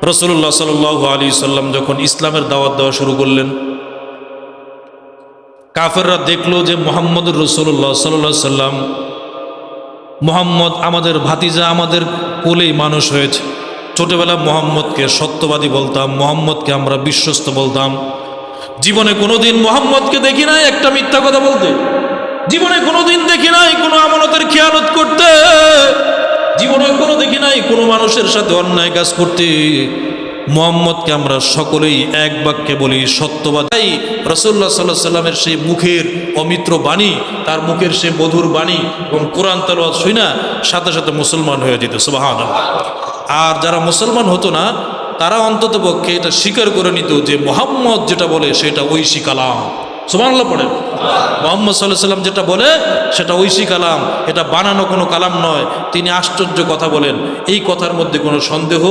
রাসূলুল্লাহ সাল্লাল্লাহু আলাইহি সাল্লাম যখন ইসলামের দাওয়াত দেওয়া শুরু করলেন, কাফেররা দেখলো যে মুহাম্মদুর রাসূলুল্লাহ সাল্লাল্লাহু আলাইহি সাল্লাম, মুহাম্মদ আমাদের ভাতিজা, আমাদের কোলেই মানুষ হয়েছে। ছোটবেলা মুহাম্মদকে সত্যবাদী বলতাম, মুহাম্মদকে আমরা বিশ্বস্ত বলতাম। জীবনে কোনোদিন মুহাম্মদকে দেখি নাই একটা মিথ্যা কথা বলতে, জীবনে কোনোদিন দেখি নাই কোনো আমানতের খেয়ানত করতে, জীবনে কোনো দেখি নাই কোনো মানুষের সাথে অন্যায় কাজ করতে। মুহাম্মদকে আমরা সকলেই এক বাক্যে বলি সত্যবাদী। রাসূলুল্লাহ সাল্লাল্লাহু আলাইহি সাল্লামের সেই মুখের অমিত্র বাণী, তার মুখের সেই মধুর বাণী এবং কোরআন তেলাওয়াত শুনা সাথে সাথে মুসলমান হয়ে যেত, সুবহানাল্লাহ। আর যারা মুসলমান হতো না, তারা অন্তত পক্ষে এটা স্বীকার করে নিত যে মুহাম্মদ যেটা বলে সেটা ঐশী কালাম। সুবহানাল্লাহ পড়েন। মুহাম্মদ সাল্লাল্লাহু আলাইহি সাল্লাম যেটা বলে সেটা ঐশী কালাম, এটা বানানো কোনো কালাম নয়। তিনি আশ্চর্য কথা বলেন, এই কথার মধ্যে কোনো সন্দেহ